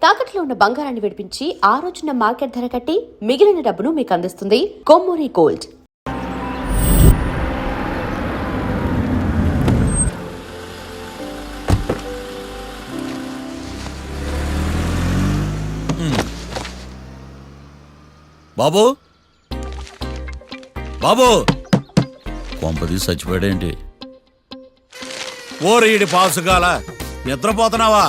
తాకట్లో ఉన్న బంగారాన్ని విడిపించి ఆ రోజున మార్కెట్ ధర కట్టి మిగిలిన డబ్బును మీకు అందిస్తుంది కొమ్మూరి గోల్డ్. బాబు బాబు కొంపది చచ్చిపోయాడేంటి? ఓరీడి పాసుగాల నిద్రపోతున్నావా?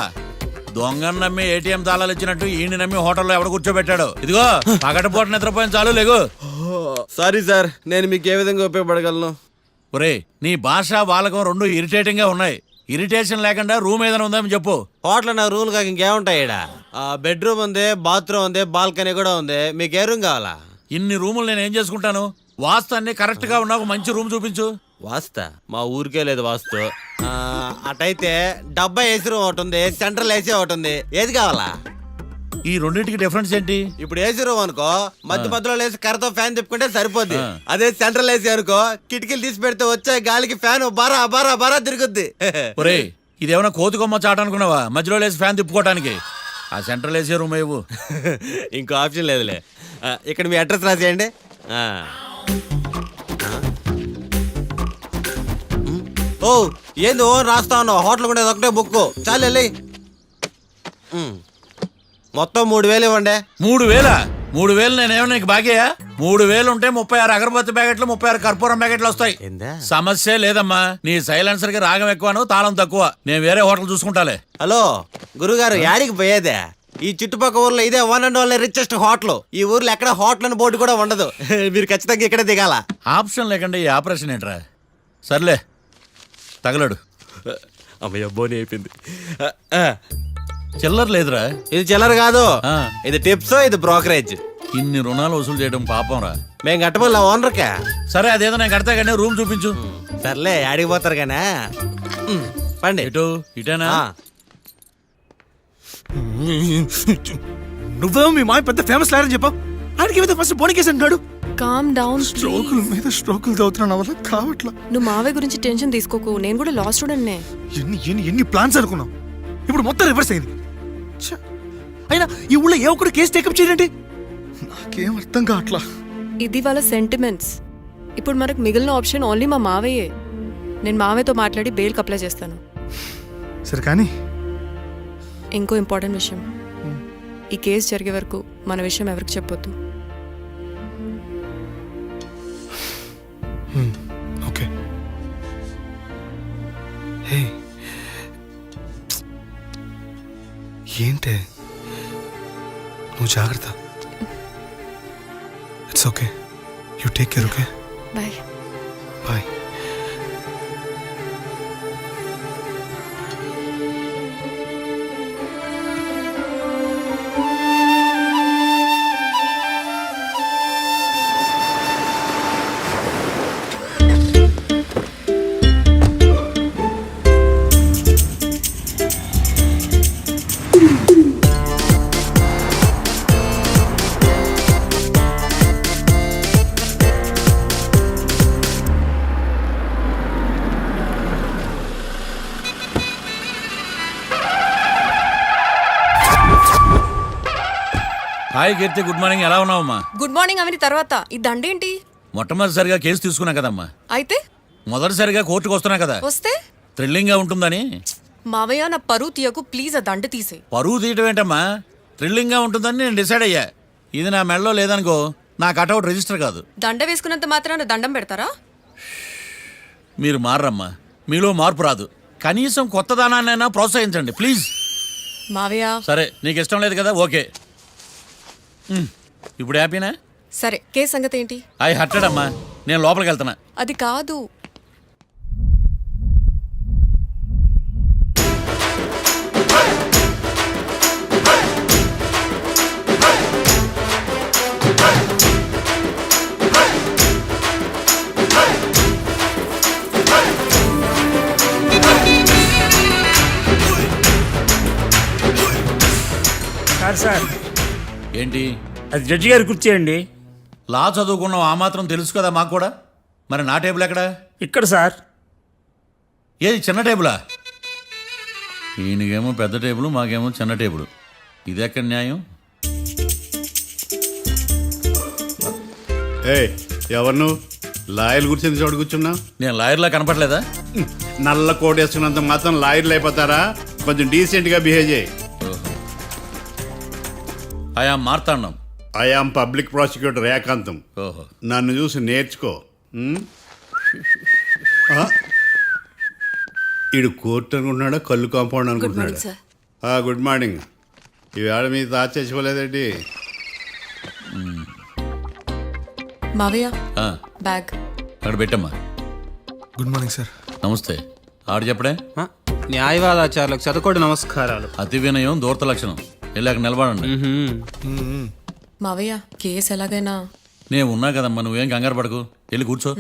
దొంగను నమ్మి ఏటీఎం తాళాలు ఇచ్చినట్టు ఈయన నమ్మి హోటల్లో ఎవడ కూర్చోబెట్టాడు? ఇదిగో పగటిపూట నిద్రపోయిన చాలు లేగు. సారీ సార్, నేను మీకు ఏ విధంగా ఉపయోగపడగలను? ఒరే, నీ భాష వాలకం రెండు ఇరిటేటింగ్ గా ఉన్నాయి. ఇరిటేషన్ లేకుండా రూమ్ ఏదైనా ఉందని చెప్పు. హోటల్ నా రూమ్ కాక ఇంకేముంటాయి? బెడ్రూమ్ ఉంది, బాత్రూమ్ ఉంది, బాల్కనీ కూడా ఉంది. మీకు ఏ రూమ్ కావాలా? ఇన్ని రూములు నేను ఏం చేసుకుంటాను? వాస్తు అన్ని కరెక్ట్ గా ఉన్న ఒక మంచి రూమ్ చూపించు. వాస్తా మా ఊరికే లేదు వాస్తు. అటైతే డబ్బా ఏసీ రూమ్ ఒకటి ఉంది, సెంట్రల్ ఏసీ ఒకటి ఉంది. ఏది కావాలా? ఈ రెండింటికి డిఫరెన్స్ ఏంటి? ఇప్పుడు ఏసీ రూమ్ అనుకో, మధ్యలో లేసి కర్రతో ఫ్యాన్ తిప్పుకుంటే సరిపోద్ది. అదే సెంట్రల్ ఏసీ అనుకో, కిటికీలు తీసి పెడితే వచ్చే గాలికి ఫ్యాన్ బారా బారా బారా తిరుగుద్ది. ఒరే, ఇదేమన్నా కోతి కొమ్మ చాట అనుకున్నావా మధ్యలో లేసి ఫ్యాన్ తిప్పుకోవటానికి? ఆ సెంట్రల్ ఏసీ రూమ్ ఏవు. ఇంకో ఆప్షన్ లేదులే. ఇక్కడ మీ అడ్రస్ రాసేయండి. ఓ ఏంది ఓ రాస్తా ఉన్నావు? హోటల్ కూడా ఒకటే బుక్ చాలు వెళ్ళి. మొత్తం 3,000 ఇవ్వండి. 3,000? 3,000 నేనేమన్నా నీకు బాగేయా? 3,000 ఉంటే 36 అగరబత్తి ప్యాకెట్లు, 36 కర్పూరం ప్యాకెట్లు వస్తాయి. సమస్య లేదమ్మా. నీ సైలెన్సర్ కి రాగం ఎక్కువను, తాళం తక్కువ. నేను వేరే హోటల్ చూసుకుంటాలే. హలో గురుగారు, యాడికి పోయేదే? ఈ చుట్టుపక్కల ఊర్లో ఇదే one and only richest hotel. ఈ ఊర్లో ఎక్కడ హోటల్ అని బోర్డు కూడా ఉండదు. మీరు ఖచ్చితంగా ఇక్కడ దిగాల. ఆప్షన్ లేకుండా ఈ ఆపరేషన్ ఏంట్రా? సర్లే తగలడు. అమ్మయ్య, బోని అయిపోయింది. చిల్లర లేదురా. ఇది చిల్లర కాదు, ఇది టిప్స్, ఇది బ్రోకరేజ్. ఇన్ని రుణాలు వసూలు చేయడం పాపం రా. మేము కట్టబోలే ఓనర్కే. సరే అదేదో నేను కడతా కానీ రూమ్ చూపించు. సర్లే, ఆడిపోతారు కానీ పండి. ఇటు ఇటేనా? నువ్వేమో మీ మాయ పెద్ద ఫేమస్ లాయర్ అని చెప్పావు. ఆడికి ఫస్ట్ బోని కేసు అంటున్నాడు. Calm down. స్ట్రోకుల మీద స్ట్రోకులు తవ్వుతున్నా వల్ల కావట్లా. నువ్వు మావే గురించి టెన్షన్ తీసుకోకు. నేను కూడా లా స్టూడెంట్నే. ఎన్ని ప్లాన్స్ అనుకున్నావు, ఇప్పుడు మొత్తం రివర్స్ అయింది. అయినా ఈ ఊళ్ళో ఏ ఒక్కడు కేసు టేకప్ చేయండి, నాకేం అర్థం కావట్లా. ఇది వాళ్ళ సెంటిమెంట్స్. ఇప్పుడు మనకు మిగిలిన ఆప్షన్ ఓన్లీ మా మావయ్యే. నేను మావయ్యతో మాట్లాడి బెయిల్కి అప్లై చేస్తాను. సరే కానీ ఇంకో ఇంపార్టెంట్ విషయం, ఈ కేసు జరిగే వరకు మన విషయం ఎవరికి చెప్పొద్దు. ఓకే. హే, ఏంటే నువ్వు జాగ్రత్త. It's okay, you take care. Okay, bye bye. Hi Keerthi, good morning. ఎలా ఉన్నావమ్మా? గుడ్ మార్నింగ్ అవని తర్వాత ఈ దండేంటి? మొట్టమొదటిసారిగా కేసు తీసుకున్నా కదమ్మా. అయితే మొదటిసారిగా కోర్టుకు వస్తున్నా కదా, వస్తే థ్రిల్లింగ్ గా ఉంటుందని. మావయ్య, నా పరువు తీయకు ప్లీజ్. ఆ దండ తీసే. పరువు తీయటం ఏంటమ్మా? థ్రిల్లింగ్ గా ఉంటుందని నేను డిసైడ్ అయ్యా. ఇది నా మెడలో లేదనుకో, నా కటౌట్ రిజిస్టర్ కాదు. దండ వేసుకున్నంత మాత్రాన దండం పెడతారా? మీరు మారమ్మా, మీలో మార్పు రాదు. కనీసం కొత్త దానాన్నైనా ప్రోత్సహించండి ప్లీజ్. మావయ్య, సరే, నీకు ఇష్టం లేదు కదా, ఓకే. ఇప్పుడు హ్యాపీనా? సరే, కేసు సంగతి ఏంటి? ఐ హర్టెడ్ అమ్మా, నేను లోపలికి వెళ్తున్నా. అది కాదు. సార్ ఏంటి? అది జడ్జి గారు కూర్చేయండి. లా చదువుకున్నావు, ఆ మాత్రం తెలుసు కదా మాకు కూడా. మరి నా టేబుల్ ఎక్కడ? ఇక్కడ సార్. ఏది చిన్న టేబులా? ఈయనకేమో పెద్ద టేబుల్, మాకేమో చిన్న టేబుల్. ఇదెక్కడ న్యాయం? ఏయ్ ఎవరు నువ్వు లాయర్లు కూర్చొని చోటు కూర్చున్నావు? నేను లాయర్లా కనపడలేదా? నల్ల కోట్ వేసుకున్నంత మాత్రం లాయర్లు అయిపోతారా? కొంచెం డీసెంట్ గా బిహేవ్ చేయి. ఆయా మార్తాండం. ఐఆమ్ పబ్లిక్ ప్రాసిక్యూటర్ ఏకాంతం. ఓహో. నన్ను చూసి నేర్చుకో. ఆ? ఈడు కోర్టు అనుకుంటున్నాడా కళ్ళు కాంపౌండ్ అనుకుంటున్నాడా? Good morning. ఈవేళ మీ తాత చచ్చిపోలేదండి. మావయ్య ఆ, బ్యాగ్. అక్కడ పెట్టమ్మా. Good morning sir. నమస్తే. ఆడు చెప్పడే. న్యాయవాదాచారులకు చదువుకోండి నమస్కారాలు. అతి వినయం దూరత లక్షణం. వెళ్ళాక నిలబడండి. మావయ్య కేసు ఎలాగైనా నేను ఉన్నా కదమ్మా, నువ్వేం కంగారు పడకు. వెళ్ళి కూర్చో.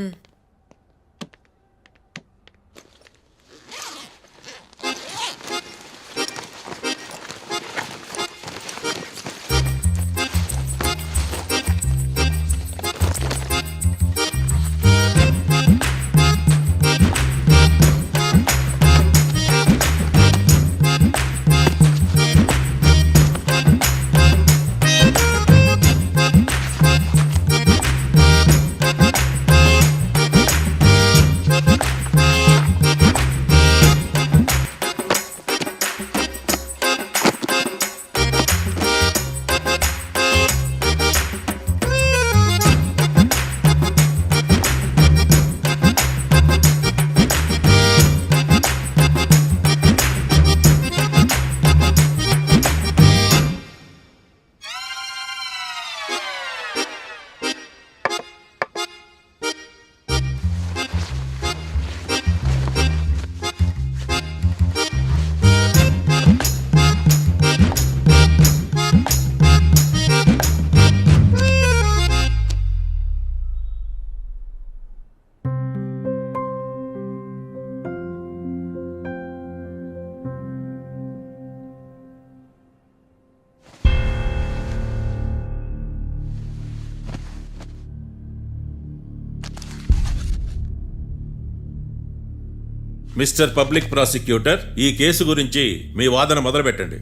మిస్టర్ పబ్లిక్ ప్రాసిక్యూటర్, ఈ కేసు గురించి మీ వాదన మొదలు పెట్టండి.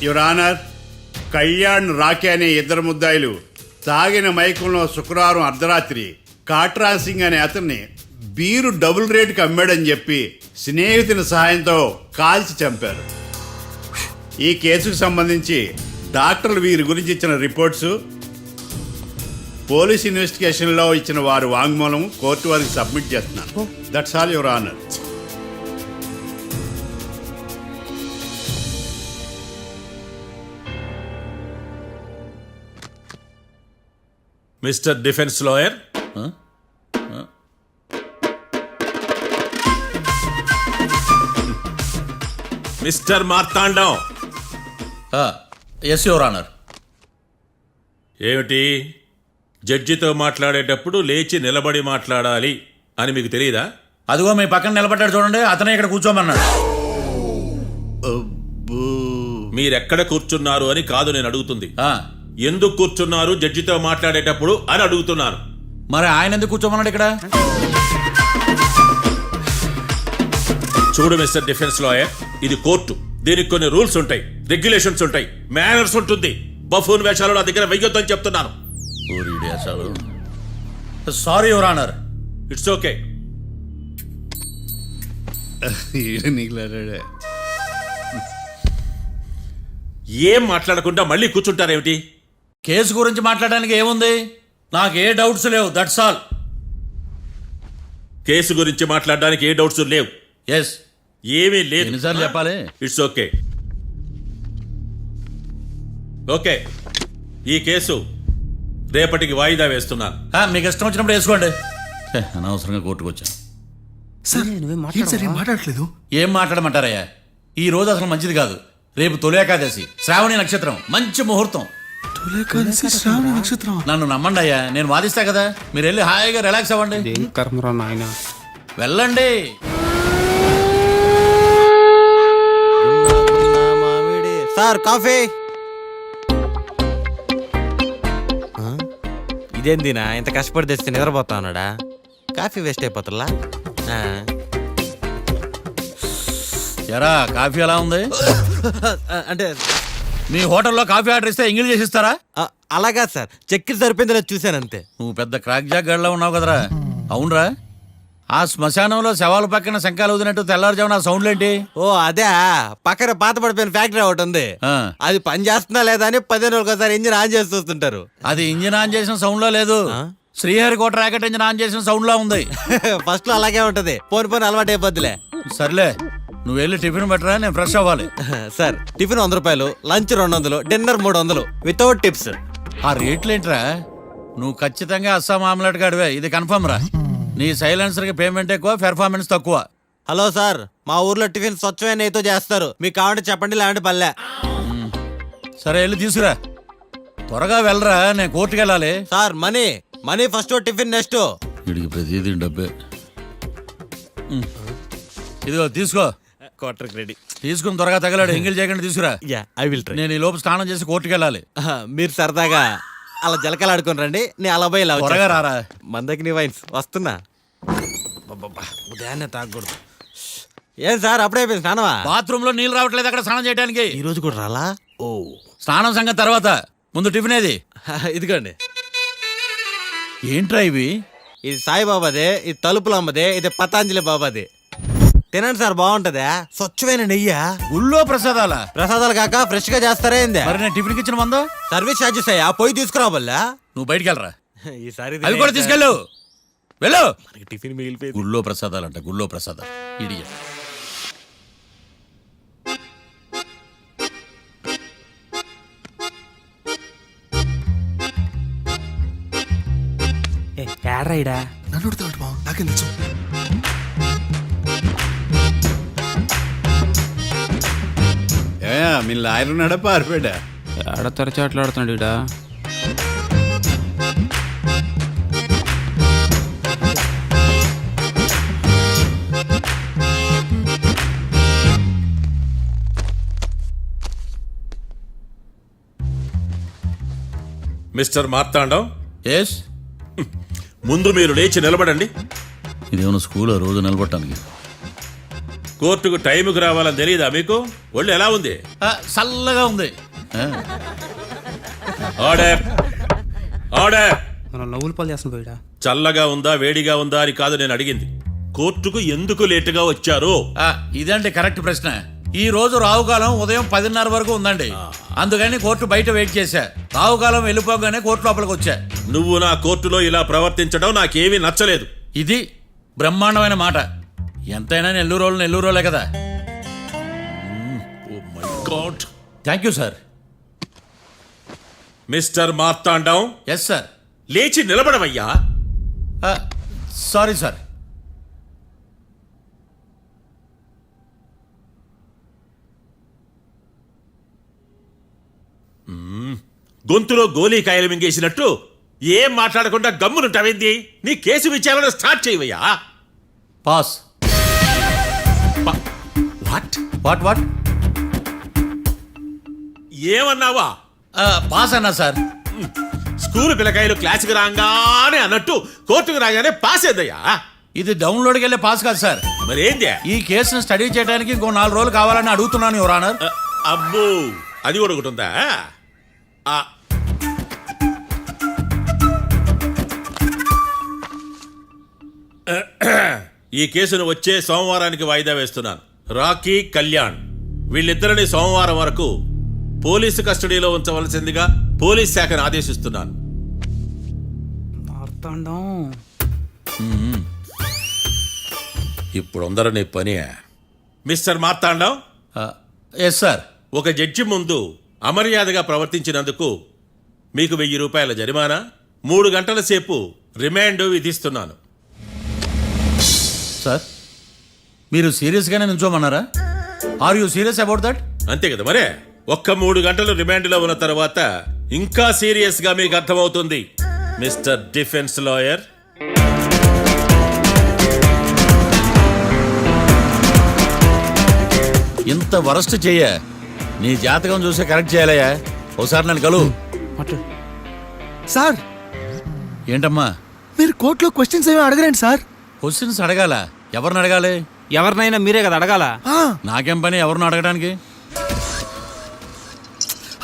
యువర్ ఆనర్, కళ్యాణ్ రాకే అనే ఇద్దరు ముద్దాయిలు తాగిన మైకంలో శుక్రవారం అర్ధరాత్రి కాట్రా సింగ్ అనే అతన్ని బీరు డబుల్ రేటుకి అమ్మాడని చెప్పి స్నేహితుని సహాయంతో కాల్చి చంపారు. ఈ కేసుకు సంబంధించి డాక్టర్లు వీరి గురించి ఇచ్చిన రిపోర్ట్స్, పోలీస్ ఇన్వెస్టిగేషన్లో ఇచ్చిన వారి వాంగ్మూలం కోర్టు వారికి సబ్మిట్ చేస్తున్నాను. That's all your honour. Mister defence lawyer, mister Marthandam. Yes your honour. ఏమిటి, జడ్జితో మాట్లాడేటప్పుడు లేచి నిలబడి మాట్లాడాలి అని మీకు తెలియదా? అదిగో మీ పక్కన నిలబడ్డాడు చూడండి, అతనే ఇక్కడ కూర్చోమన్నాడు. మీరెక్కడ కూర్చున్నారు అని కాదు నేను అడుగుతుంది. ఆ, ఎందుకు కూర్చున్నారు జడ్జితో మాట్లాడేటప్పుడు అని అడుగుతున్నాను. మరి ఆయన ఎందుకు కూర్చోమన్నాడు ఇక్కడ? చూడు మిస్టర్ డిఫెన్స్ లాయర్, ఇది కోర్టు. దీనికి కొన్ని రూల్స్ ఉంటాయి, రెగ్యులేషన్స్ ఉంటాయి, మేనర్స్ ఉంటుంది. బఫూన్ వేషాలు నా దగ్గర వెయ్యొద్దని చెప్తున్నాను. Sorry your honour. It's okay. ఏం మాట్లాడకుండా మళ్ళీ కూర్చుంటారేమిటి? కేసు గురించి మాట్లాడడానికి ఏముంది? నాకు ఏ డౌట్స్ లేవు, దట్స్ ఆల్. కేసు గురించి మాట్లాడడానికి ఏ డౌట్స్ లేవు? ఎస్. ఏమీ లేదు. ఎన్నిసార్లు చెప్పాలి? It's okay. ఓకే, ఈ కేసు రేపటికి వాయిదా వేస్తున్నాను. మీకు ఇష్టం వచ్చినప్పుడు వేసుకోండి. అనవసరంగా కోర్టుకు వచ్చాను. సార్ ఏంటి సార్ ఏం మాట్లాడట్లేదు? ఏం మాట్లాడమంటారయ్యా? ఈ రోజు అసలు మంచిది కాదు. రేపు తొలి ఏకాదశి, శ్రావణి నక్షత్రం, మంచి ముహూర్తం. శ్రావణ నక్షత్రం. నన్ను నమ్మండి అయ్యా, నేను వాదిస్తా కదా. మీరు వెళ్ళి హాయిగా రిలాక్స్ అవ్వండి. వెళ్ళండి. Sir coffee. ఇదేందినా ఇంత కష్టపడి తెస్తే నిద్రపోతా ఉన్నాడా? కాఫీ వేస్ట్ అయిపోతుందా? ఎరా కాఫీ ఎలా ఉంది? అంటే మీ హోటల్లో కాఫీ ఆర్డర్ ఇస్తే ఎంగిల్ చేసి ఇస్తారా? అలాగా సార్, చక్కెర సరిపోయింది లేదు చూశాను అంతే. నువ్వు పెద్ద క్రాక్ జాక్ గడిలో ఉన్నావు కదరా. అవునరా, ఆ శ్మశానంలో శవాల పక్కన శంఖాలు ఊదినట్టు తెల్లారుజామున ఆ సౌండ్లేంటి? ఓ అదే, పక్కన పాత పడిపోయిన ఫ్యాక్టరీ ఒకటి ఉంది. ఆ. అది పని చేస్తుందా లేదా అని 15 రోజులు ఒకసారి ఇంజిన్ ఆన్ చేసి చూస్తుంటారు. అది ఇంజిన్ ఆన్ చేసిన సౌండ్ లో లేదు, శ్రీహరికోట రాకెట్ ఇంజిన్ ఆన్ చేసిన సౌండ్ లో ఉంది. ఫస్ట్ లో అలాగే ఉంటది, పోని అలవాటు అయిపోద్దిలే. సర్లే, నువ్వు వెళ్ళి టిఫిన్ పెట్టరా, నేను ఫ్రెష్ అవ్వాలి. సార్ టిఫిన్ 100 రూపాయలు, లంచ్ 200, డిన్నర్ 300 వితౌట్ టిప్స్. ఆ రేట్లేంట్రా? నువ్వు ఖచ్చితంగా అస్సాం ఆమ్లెట్ గాడివే, ఇది కన్ఫర్మ్ రా. నీ సైలెన్సర్ కి పేమెంట్ ఎక్కువ, పెర్ఫార్మెన్స్ తక్కువ. హలో సార్, మా ఊర్లో టిఫిన్ స్వచ్ఛమైన నెయ్యితో చేస్తారు, మీకు కావాలంటే చెప్పండి, లేదంటే పల్లె. సరే వెళ్ళి తీసుకురా, త్వరగా వెళ్ళరా, నేను కోర్టుకి వెళ్ళాలి. Sir money money first, tiffin next. వీడికి ప్రతిదీ డబ్బే. ఇదిగో తీసుకో. Quarter ready. తీసుకుని త్వరగా తగలాడు, ఎంగిల్ చేయకుండా తీసుకురా. Yeah I will try. నేను ఈ లోపు స్నానం చేసి కోర్టుకి వెళ్ళాలి. మీరు సరదాగా అలా జలకాలు ఆడుకుని రండి, నేను అలా పోయి త్వరగా రారా. మందకి వైన్స్ వస్తున్నా. ఉదయాన్నే తాగకూడదు. ఏం సార్ అప్పుడే అయిపోయింది స్నానమా? బాత్రూమ్ లో నీళ్ళు రావట్లేదు అక్కడ స్నానం చేయడానికి. ఈ రోజు కూడా రాలా? ఓ స్నానం సంగతి తర్వాత, ముందు టిఫిన్ ఏది? ఇదిగోండి. ఏంట్రా ఇవి? ఇది సాయిబాబాదే, ఇది తలుపులు అమ్మదే, ఇది పతాంజలి బాబాది. తినండి సార్, బాగుంటదా? స్వచ్ఛమైన నెయ్యా? గుళ్ళో ప్రసాదాల? ప్రసాదాలు కాక ఫ్రెష్ గా చేస్తారా ఏంది? మరి నేను టిఫిన్ ఇచ్చిన మందో సర్వీస్ ఛార్జెస్ అయ్యా, పోయి తీసుకురాబల్లా. నువ్వు బయటికి వెళ్ళరా. ఈసారి అవి కూడా తీసుకెళ్ళు, వెళ్ళు. టిఫిన్ మిగిలిపోయింది. గుళ్ళో ప్రసాదాలంట, గుళ్ళో ప్రసాదాలు. ఇడియ ఏడ్రాయిడా నన్ను అడుగుతాడు బావ, నాకేం తెలుసు? మీ లాయర్ ఉన్నాడా పారిపోయాడా? ఆడ తెరచాట్లాడుతున్నాడు ఇడా. Mister Marthandam, yes. ముందు మీరు లేచి నిలబడండి. ఇదేమన్నా స్కూల్ రోజు నిలబడటానికి? కోర్టుకు టైంకి రావాలని తెలియదా మీకు? ఒళ్ళు ఎలా ఉంది? చల్లగా ఉంది. Order, order. మనం నవ్వులు పాలు చేస్తున్నాం పోయిడా. చల్లగా ఉందా వేడిగా ఉందా అని కాదు నేను అడిగింది, కోర్టుకు ఎందుకు లేటుగా వచ్చారు? ఇదండి కరెక్ట్ ప్రశ్న. ఈ రోజు రావుకాలం ఉదయం 10:30 వరకు ఉందండి, అందుకని కోర్టు బయట వెయిట్ చేశా. రావుకాలం వెళ్ళిపోగానే కోర్టు లోపలికి వచ్చా. నువ్వు నా కోర్టులో ఇలా ప్రవర్తించడం నాకేమీ నచ్చలేదు. ఇది బ్రహ్మాండమైన మాట. ఎంతైనా నెల్లూరోలే కదా. Oh my god. Thank you sir. Mister Marthandam, yes sir. లేచి నిలబడవయ్యా. Sorry sir. గొంతులో గోలీకాయలు మింగేసినట్టు ఏం మాట్లాడకుండా గమ్మునుంటావేంది? నీ కేసు విచారణ స్టార్ట్ చేయవయ్యా. పాస్. What what what? ఏమన్నావా? పాస్ అన్నా సార్. స్కూల్ పిల్లకాయలు క్లాసుకి రాగానే అన్నట్టు కోర్టుకు రాగానే పాస్ ఏందయ్యా? ఇది డౌన్లోడ్కి వెళ్ళే పాస్ కాదు సార్. మరేంది? ఈ కేసును స్టడీ చేయడానికి ఇంకో 4 రోజులు కావాలని అడుగుతున్నాను యువర్ ఆనర్. అబ్బో, అది కూడా ఒకటి ఉందా? ఈ కేసును వచ్చే సోమవారానికి వాయిదా వేస్తున్నాను. రాకీ, కళ్యాణ్ వీళ్ళిద్దరిని సోమవారం వరకు పోలీసు కస్టడీలో ఉంచవలసిందిగా పోలీస్ శాఖను ఆదేశిస్తున్నాను. మార్తాండం ఇప్పుడు అందరూ నీ పని. Mister Marthandam, yes sir. ఒక జడ్జి ముందు అమర్యాదగా ప్రవర్తించినందుకు మీకు 1000 రూపాయల జరిమానా, 3 గంటల సేపు రిమాండ్ విధిస్తున్నాను. సార్, మీరు సీరియస్గానే నిల్చోమన్నారా? Are you serious about that? అంతే కదా మరే. ఒక్క 3 గంటలు రిమాండ్లో ఉన్న తర్వాత ఇంకా సీరియస్ గా మీకు అర్థమవుతుంది. మిస్టర్ డిఫెన్స్ లాయర్, ఇంత వరస్ట్ చెయ్య నీ జాతకం చూసి కరెక్ట్ చేయాలయ్యా. ఒకసారి నన్ను కలువు. సార్, ఏంటమ్మా? మీరు కోర్టులో క్వశ్చన్స్ ఏమి అడగరండి సార్. క్వశ్చన్స్ అడగాల? ఎవరిని అడగాలి? ఎవరినైనా మీరే కదా అడగాల. నాకేం పని ఎవరిని అడగడానికి?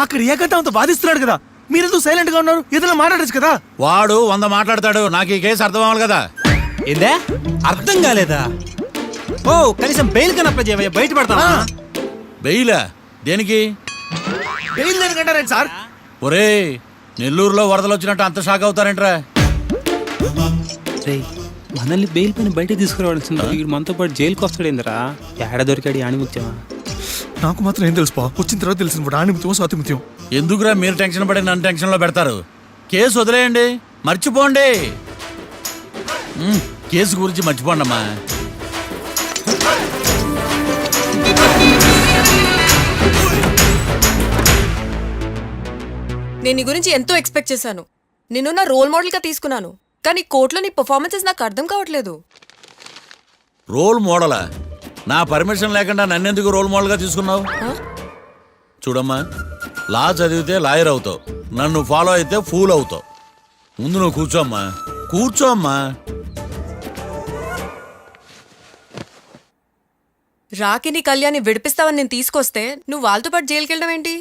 అక్కడ ఏకతాంతో బాధిస్తున్నాడు కదా, మీరెందుకు సైలెంట్ గా ఉన్నారు? ఏదైనా మాట్లాడచ్చు కదా. వాడు 100 మాట్లాడతాడు, నాకు ఈ కేసు అర్థం అవ్వాలి కదా. ఏందే అర్థం కాలేదా? ఓ కనీసం బెయిల్ కన్నా అప్లై చేయవయ్యా, బయట పడతావా? బెయిలా? దేనికి? బెయిల్ దేనికంటారేంటి సార్? ఒరే, నెల్లూరులో వరదలు వచ్చినట్టు అంత షాక్ అవుతారేంట్రా? రేయ్, మనల్ని బెయిల్ పైన బయట తీసుకురావాల్సింది వీడు మనతో పాటు జైలుకి వస్తాడేందిరా? ఏడ దొరికాడు ఆని ముత్యమా? నాకు మాత్రం ఏం తెలుసు పా, వచ్చిన తర్వాత తెలిసిన వాడు ఆణిముత్యం స్వాతిముత్యం. ఎందుకురా మీరు టెన్షన్ పడి నన్ను టెన్షన్ లో పెడతారు? కేసు వదిలేయండి, మర్చిపోండి. కేసు గురించి మర్చిపోండి అమ్మా. నేను నీ గురించి ఎంతో ఎక్స్పెక్ట్ చేశాను. నిన్ను నా రోల్ మోడల్గా తీసుకున్నాను. కానీ కోర్టులో నీ పర్ఫార్మెన్సెస్ నాకు అర్థం కావట్లేదు. రోల్ మోడలా? నా పర్మిషన్ లేకుండా నన్నెందుకు రోల్ మోడల్గా తీసుకున్నావు? చూడమ్మా, లా చదివితే లాయర్ అవుతావు, నన్ను ఫాలో అయితే ఫూల్ అవుతావు. ముందు నువ్వు కూర్చోమ్మా, కూర్చోమ్మా. రాకిని కళ్యాణ్ని విడిపిస్తావని నేను తీసుకొస్తే నువ్వు వాళ్ళతో పాటు జైలుకి వెళ్ళడం ఏంటి?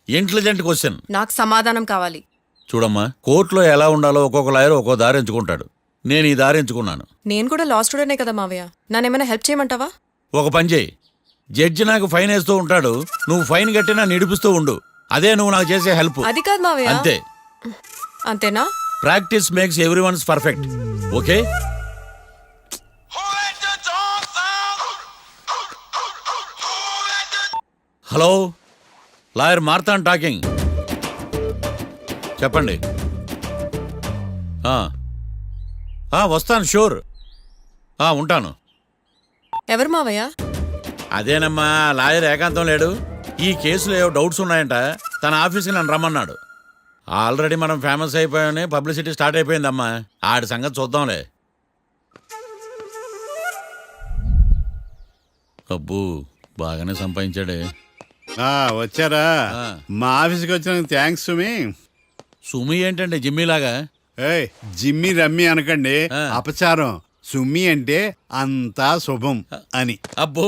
Intelligent question. నాకు సమాధానం కావాలి. చూడమ్మా, కోర్టులో ఎలా ఉండాలో ఒక్కొక్క లాయర్ ఒక్కో దారి ఎంచుకుంటాడు. నేను ఈ దారి ఎంచుకున్నాను. నేను కూడా లా స్టూడెంటే కదా మావయ్య, నన్నేమైనా హెల్ప్ చేయమంటావా? ఒక పని చేయి, జడ్జి నాకు ఫైన్ వేస్తూ ఉంటాడు, నువ్వు ఫైన్ కట్టినా నిడిపిస్తూ ఉండు. అదే నువ్వు నాకు చేసే హెల్ప్. అది కాదు మావయ్య. అంతే. అంతేనా? Practice makes everyone's perfect. Okay. Hello, lawyer Marthan talking. చెప్పండి. వస్తాను, షూర్. ఉంటాను. ఎవరు మావయ్య? అదేనమ్మా, లాయర్ ఏకాంతం లేడు. ఈ కేసులో ఏవో డౌట్స్ ఉన్నాయంట, తన ఆఫీస్కి నన్ను రమ్మన్నాడు. ఆల్రెడీ మనం ఫేమస్ అయిపోయామని పబ్లిసిటీ స్టార్ట్ అయిపోయిందమ్మా. ఆడి సంగతి చూద్దాంలే. అబ్బు, బాగానే సంపాదించాడే. వచ్చారా? మా ఆఫీస్కి వచ్చినందుకు థ్యాంక్స్ సుమి. సుమి ఏంటంటే జిమ్మీలాగా? ఏయ్, జిమ్మి రమ్మి అనకండి, అపచారం. సుమి అంటే అంతా శుభం అని. అబ్బో,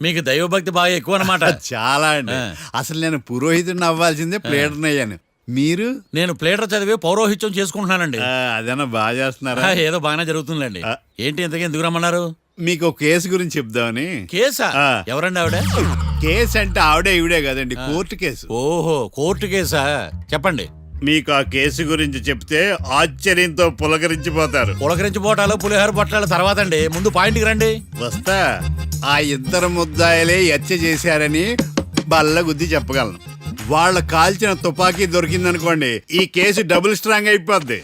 మీకు దైవభక్తి బాగా ఎక్కువ అన్నమాట. చాలా అండి. అసలు నేను పురోహితుడిని అవ్వాల్సిందే ప్లేడర్ని అయ్యాను. మీరు? నేను ప్లేటర్ చదివి పౌరోహిత్యం చేసుకుంటున్నానండి. అదేనా బాగా చేస్తున్నారా? ఏదో బాగానే జరుగుతుందండి. ఏంటి ఇంతకీ ఎందుకు రమ్మన్నారు? మీకు ఒక కేసు గురించి చెప్దామని. కేసా? ఎవరండి ఆవిడ? కేసు అంటే ఆవిడే ఈవిడే కదండి, కోర్టు కేసు. ఓహో, కోర్టు కేసా? చెప్పండి. మీకు ఆ కేసు గురించి చెప్తే ఆశ్చర్యంతో పులకరించిపోతారు. పులకరించిపోవటాలు పులిహోర పొట్టాలు తర్వాత అండి, ముందు పాయింట్కి రండి. వస్తా. ఆ ఇద్దరు ముద్దాయలే హత్య చేశారని బల్ల గుద్ది చెప్పగలను. వాళ్ళ కాల్చిన తుపాకీ దొరికిందనుకోండి, ఈ కేసు డబుల్ స్ట్రాంగ్ అయిపోద్ది.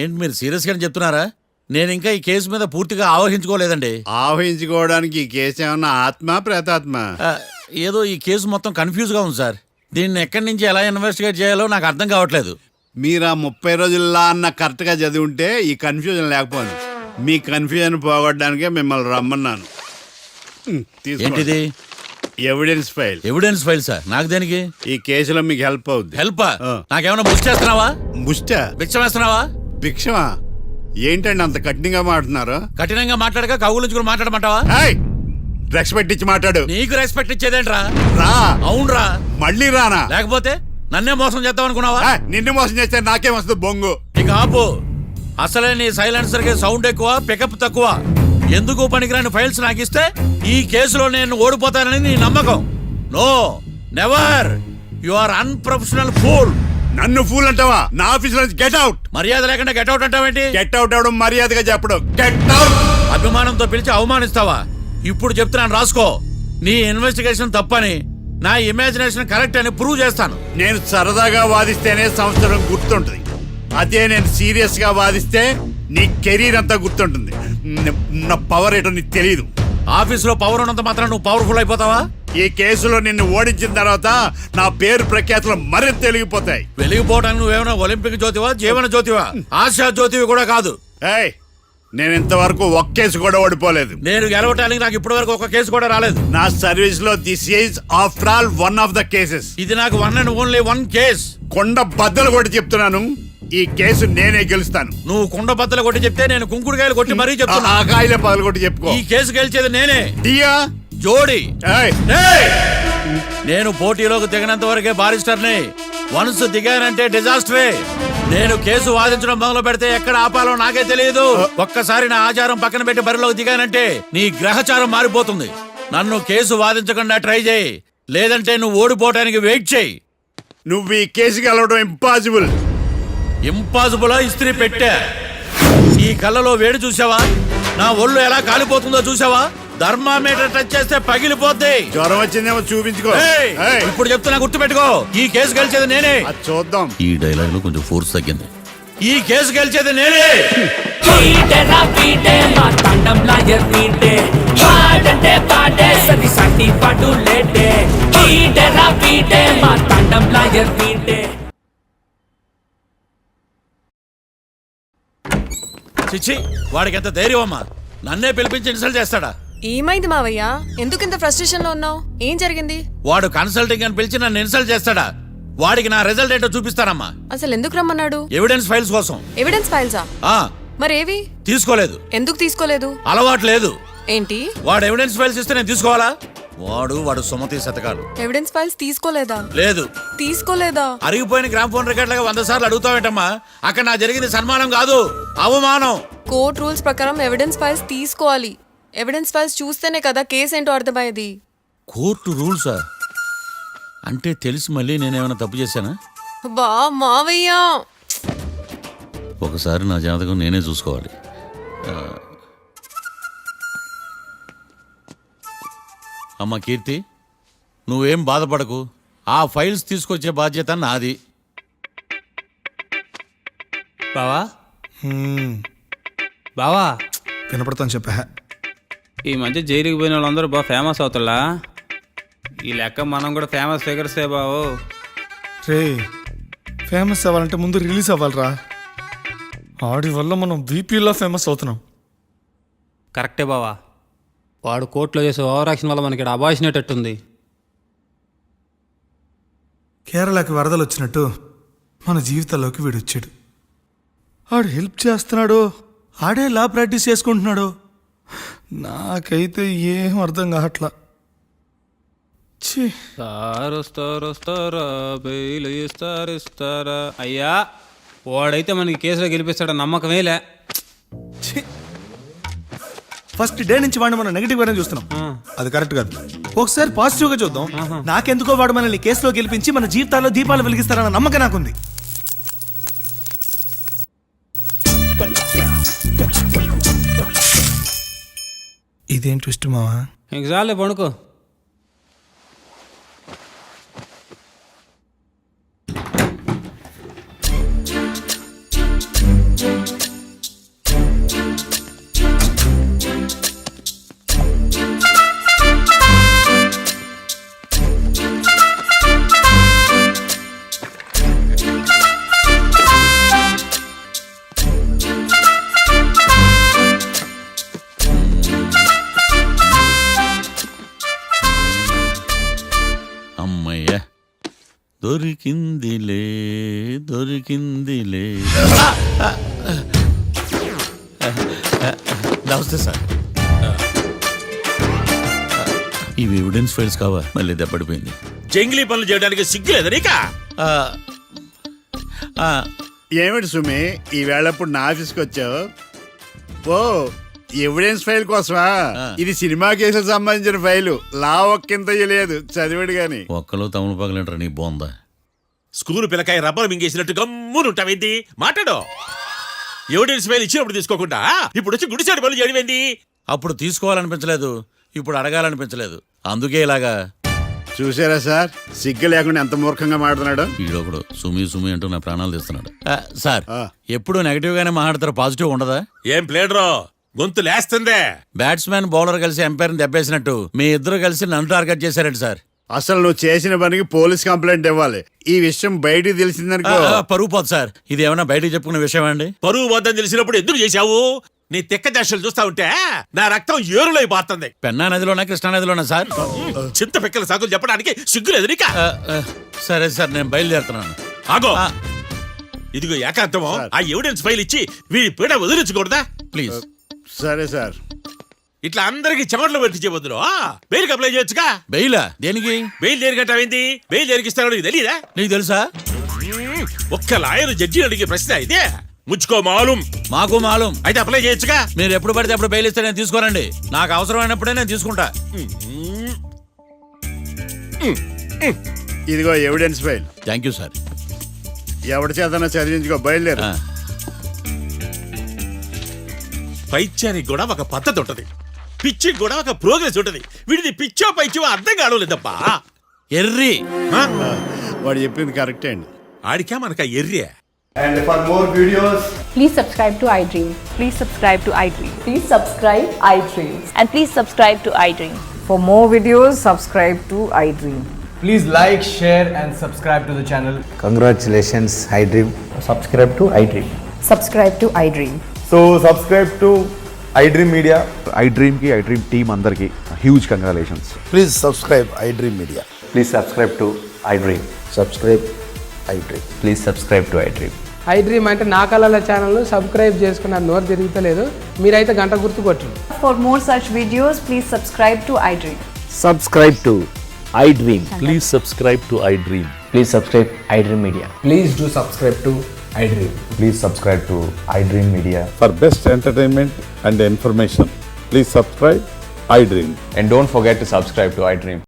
ఏంటి మీరు సీరియస్ గానే చెప్తున్నారా? నేను ఇంకా ఈ కేసు మీద పూర్తిగా ఆవహించుకోలేదండి. ఆవహించుకోవడానికి ఈ కేసు ఏమన్నా ఆత్మ ప్రేతాత్మ? ఏదో ఈ కేసు మొత్తం కన్ఫ్యూజ్ గా ఉంది సార్. దీన్ని ఎక్కడి నుంచి ఎలా ఇన్వెస్టిగేట్ చేయాలో నాకు అర్థం కావట్లేదు. మీరు ఆ 30 రోజుల్లో అన్న కరెక్ట్ గా చదివి ఉంటే ఈ కన్ఫ్యూజన్ లేకపోయింది. మీ కన్ఫ్యూజన్ పోగొట్టడానికే మిమ్మల్ని రమ్మన్నాను. ఏంటిది? Evidence file. Evidence file sir? నాకు దేనికి? ఈ కేసులో మీకు హెల్ప్ అవుద్ది. హెల్ప్? నాకేమైనా బుక్ చేస్తున్నావా? ముష్ట భిక్షం వేస్తున్నావా? భిక్షమా? ఏంటండి అంత కఠినంగా మాట్లాడుతున్నారు? కఠినంగా మాట్లాడక కవులుంచుకుని మాట్లాడమంటావా? రెస్పెక్ట్ ఇచ్చి మాట్లాడు. నీకు రెస్పెక్ట్ ఇచ్చేదేంట్రా? రా. అవునరా? మళ్ళీ రానా? లేకపోతే నన్నే మోసం చేద్దాం అనుకున్నావా? నిన్ను మోసం చేస్తే నాకేం వస్తుంది బొంగు? ఇక ఆపు. అసలే నీ సైలెన్సర్ కి సౌండ్ ఎక్కువ, పికప్ తక్కువ. ఎందుకు పనికిరాని ఫైల్స్ నాకు ఇస్తే ఈ కేసులో నేను ఓడిపోతానని నీ నమ్మకం? No, never. You are unprofessional fool. నన్ను ఫూల్ అంటావా? నా ఆఫీస్ నుంచి గెట్ అవుట్. మర్యాద లేకుండా గెట్ అవుట్ అంటావేంటి? గెట్ అవుట్ అవడం మర్యాదగా చెప్పడం. Get out. అభిమానంతో పిలిచి అవమానిస్తావా? ఇప్పుడు చెప్తున్నాను, రాసుకో. నీ ఇన్వెస్టిగేషన్ తప్పని, నా ఇమాజినేషన్ కరెక్ట్ అని ప్రూవ్ చేస్తాను. నేను సరదాగా వాదిస్తేనే సంవత్సరం గుర్తుంటుంది. అదే నేను సీరియస్ గా వాదిస్తే నీ కెరీర్ అంతా గుర్తుంటుంది. నా పవర్ ఏంటో నీకు తెలియదు. ఆఫీసులో పవర్ ఉన్నంత మాత్రం నువ్వు పవర్ఫుల్ అయిపోతావా? ఈ కేసులో నిన్ను ఓడించిన తర్వాత నా పేరు ప్రఖ్యాతులు మరింత వెలిగిపోతాయి. వెలిగిపోవడానికి నువ్వేమైనా ఒలింపిక్ జ్యోతివా, జీవన జ్యోతివా? ఆశా జ్యోతివి కూడా కాదు. నేను ఇంతవరకు ఒక్క కేసు కూడా ఓడిపోలేదు. నేను గెలవటానికి నాకు ఇప్పటి వరకు ఒక కేసు కూడా రాలేదు. నా సర్వీస్ లో this is after all one of the cases. ఇది నాకు one and only one case. కొండ బద్దలు కూడా చెప్తున్నాను, ఈ కేసు నేనే గెలుస్తాను. నువ్వు కుండ బద్దలు కొట్టి చెప్తే నేను కుంకుడుకాయలు కొట్టి మరీ చెప్తున్నా. ఆ కాయలే పగలు కొట్టి చెప్పుకో. ఈ కేసు గెలిచేది నేనే. దియా జోడి. ఏయ్. నేను పోటీలోకి దిగినంత వరకే బారిస్టర్ని. వన్స్ దిగానంటే డిజాస్టరే. నేను కేసు వాదించడం మొదలు పెడితే ఎక్కడ ఆపాలో నాకే తెలియదు. ఒక్కసారి నా ఆచారం పక్కన పెట్టి బరిలోకి దిగానంటే నీ గ్రహచారం మారిపోతుంది. నన్ను కేసు వాదించకుండా ట్రై చేయి, లేదంటే నువ్వు ఓడిపోవటానికి వెయిట్ చేయి. నువ్వు ఈ కేసు గెలవడం ఇంపాసిబుల్. ఇంపాసిబుల్ ఇస్త్రీ పెట్టా. ఈ కళ్ళలో వేడి చూసావా? నా ఒళ్ళు ఎలా కాలిపోతుందో చూసావా? థర్మామీటర్ టచ్ చేస్తే పగిలిపోద్ది. జ్వరం వచ్చిందేమో చూపించుకో. ఏయ్, ఏయ్, ఇప్పుడు చెప్తున్నా, గుర్తు పెట్టుకో. ఈ కేసు గెలిచేది నేనే. అది చూద్దాం. ఈ డైలాగ్ లో కొంచెం ఫోర్స్ తగ్గింది. ఈ కేసు గెలిచేది నేనే. చిచ్చి, వాడికి ఎంత ధైర్యం అమ్మా! నన్నే పిలిపించి ఇన్సల్ట్ చేస్తాడా? ఏమైంది మావయ్య? ఎందుకు ఇంత ఫ్రస్ట్రేషన్ లో ఉన్నావు? ఏం జరిగింది? వాడు కన్సల్టింగ్ అని పిలిచి నన్ను ఇన్సల్ట్ చేస్తాడా? వాడికి నా రిజల్ట్ ఏంటో చూపిస్తానమ్మా. అసలు ఎందుకు రమ్మన్నాడు? ఎవిడెన్స్ ఫైల్స్ కోసం. ఎవిడెన్స్ ఫైల్సా? ఆ మరేవి? తీసుకోలేదు. ఎందుకు తీసుకోలేదు? అలవాటు లేదు. ఏంటి? వాడు ఎవిడెన్స్ ఫైల్స్ ఇస్తే నేను తీసుకోవాలా? వాడు సుమతి శతకాలు. ఎవిడెన్స్ ఫైల్స్ తీసుకోలేదా? లేదు. తీసుకోలేదా? అరిగిపోయిన గ్రామ్ ఫోన్ రికార్డులుగా 100 సార్లు అడుగుతావేంటమ్మా? అక్కడ నా జరిగింది సన్మానం కాదు, అవమానం. కోర్ట్ రూల్స్ ప్రకారం ఎవిడెన్స్ ఫైల్స్ తీసుకోవాలి. ఎవిడెన్స్ ఫైల్స్ చూస్తేనే కదా కేసు ఏంటో అర్థమయ్యేది. కోర్టు రూల్సా? అంటే తెలిసి మళ్ళీ నేనేమైనా తప్పు చేశానా? బా మావయ్య, ఒకసారి నా జాతకం నేనే చూసుకోవాలి. అమ్మ కీర్తి, నువ్వేం బాధపడకు. ఆ ఫైల్స్ తీసుకొచ్చే బాధ్యత నాది. బావా బావా, వినపడతాను చెప్పా. ఈ మధ్య జైలుకి పోయిన వాళ్ళందరూ బాగా ఫేమస్ అవుతారా? ఈ లెక్క మనం కూడా ఫేమస్ ఫిగర్సే బావు. రే, ఫేమస్ అవ్వాలంటే ముందు రిలీజ్ అవ్వాలిరా. ఆడి వల్ల మనం బీపీలో ఫేమస్ అవుతున్నాం. కరెక్టే బావా. వాడు కోర్టులో చేసే ఓవర్ యాక్షన్ వల్ల మనకి అబాయిసినట్టుంది. కేరళకి వరదలు వచ్చినట్టు మన జీవితాల్లోకి వీడు వచ్చాడు. ఆడు హెల్ప్ చేస్తున్నాడు, ఆడే లా ప్రాక్టీస్ చేసుకుంటున్నాడు. నాకైతే ఏం అర్థం కావట్లా. ఛీ, వస్తారా బెయిల్ ఇస్తారా? అయ్యా, వాడైతే మనకి కేసులో గెలిపిస్తాడ నమ్మకమేలే. ఛీ. ఫస్ట్ డే నుంచి వాడిని మనం నెగిటివ్ గానే చూస్తున్నాం. అది కరెక్ట్ కాదు. ఒకసారి పాజిటివ్ గా చూద్దాం. నాకెందుకో వాడు మనల్ని కేసులో గెలిపించి మన జీవితాల్లో దీపాలు వెలిగిస్తారన్న నమ్మకం నాకుంది. ఇదేం ట్విస్ట్ మావా? ఇంక చాలే పడుకో. అమ్మయ్య, దొరికిందిలే దొరికిందిలే. నమస్తే సార్. ఇవి ఎవిడెన్స్ ఫైల్స్ కావా? మళ్ళీ దెబ్బడిపోయింది. జంగిలీ పనులు చేయడానికి సిగ్గులేదు నీకా? ఏమిటి సుమి, ఈ వేళప్పుడు నా ఆఫీస్కి వచ్చావు? ఓ, ఎవిడెన్స్ ఫైల్ కోసమా? ఇది సినిమా కేసులకు సంబంధించిన ఫైలు. లా ఒక్కింత లేదు, చదివాడు గాని. ఒక్కలో తమలు పగలంటారా నీ బోందా? School పిల్లకాయ rubber మింగేసినట్టు గమ్మునుంటావేంది? మాట్లాడు. ఎవిడెన్స్ ఫైల్ ఇచ్చినప్పుడు తీసుకోకుండా ఇప్పుడు వచ్చి గుడిసాడు పనులు చేయడమేంది? అప్పుడు తీసుకోవాలనిపించలేదు, ఇప్పుడు అడగాలనిపించలేదు, అందుకే ఇలాగా. చూసారా సార్, సిగ్గు లేకుండా ఎంత మూర్ఖంగా మాట్లాడుతున్నాడు. ఈడొకడు సుమి సుమి అంటూ నా ప్రాణాలు తీస్తున్నాడు. సార్, ఆ. ఎప్పుడు నెగటివ్ గానే మాట్లాడతారు, పాజిటివ్ ఉండదా? ఏం ప్లేడరో గొంతు లేస్తుందే. బ్యాట్స్మెన్ బౌలర్ కలిసి ఎంపైర్ని దెబ్బేసినట్టు మీ ఇద్దరు కలిసి నన్ను టార్గెట్ చేశారండి సార్. అసలు నువ్వు చేసిన పనికి పోలీస్ కంప్లైంట్ ఇవ్వాలి. ఈ విషయం బయటికి తెలిసిందనుకో పరుగు పోదు సార్. ఇది ఏమన్నా బయటికి చెప్పుకునే విషయం అండి? పరువు వద్దని తెలిసినప్పుడు ఎందుకు చేశావు? నీ తెక్క దశలు చూస్తా ఉంటే నా రక్తం ఏరులై పారుతుంది. పెన్నా నదిలోనా కృష్ణా నదిలోనా సార్? చింత పిక్కల సాకులు చెప్పడానికి సిగ్గులేదు నీకా? సరే సార్, నేను బయలుదేరుతున్నాను. ఆగో, ఇదిగో ఏకాంతమో, ఆ ఎవిడెన్స్ ఫైల్ ఇచ్చి వీడి పీడ వదిలించకూడదా? ప్లీజ్. సరే సార్, ఇట్లా అందరికి చెమటలు పెట్టించే బదులు బెయిల్కి అప్లై చేయొచ్చుగా. బెయిలా దేనికి? బెయిల్ దేనికంటావేంది? బెయిల్ దేనికిస్తారో నీకు తెలియదా? నీకు తెలుసా? ఒక్క లాయర్ జడ్జి అడిగే ప్రశ్న అయితే ముచ్చుకో మాలూం. మాకు మాలూం. అయితే అప్లై చేయొచ్చుగా. మీరు ఎప్పుడు పడితే అప్పుడు బెయిల్ ఇస్తే నేను తీసుకోనండి. నాకు అవసరమైనప్పుడే నేను తీసుకుంటా. ఇదిగో evidence file. Thank you sir. ఎవరి చేతనా చదివించుకో, బయలుదేరు. పైత్యానికి కూడా ఒక పద్ధతి ఉంటది, పిచ్చికి కూడా ఒక ప్రోగ్రెస్ ఉంటది. వీడిది పిచ్చో పైచో అర్థం కావలేదప్పా. ఎర్రి ఆ? వాడు చెప్పింది కరెక్టే అండి. ఆడికా మనక array. And for more videos, Please subscribe to iDream. Please subscribe to iDream. Please subscribe iDream. And please subscribe to iDream. For more videos, subscribe to iDream. please like, share, and subscribe to the channel. Congratulations iDream. Subscribe to iDream. Subscribe to iDream. So, subscribe to iDream Media. iDream ki iDream team అందరికి huge congratulations. Please subscribe iDream media. Please subscribe to iDream. Subscribe iDream. Please subscribe to iDream. iDream అంటే నా కళల channel subscribe చేసుకున్న నోరు తిరుగుతలేదు. మీరైతే గంట గుర్తు కొట్టండి. For more such videos, please subscribe to iDream. Subscribe to iDream. Please subscribe to iDream. Please subscribe iDream Media. Please do subscribe to iDream. Please subscribe to iDream Media. For best entertainment and information, please subscribe iDream. And don't forget to subscribe to iDream.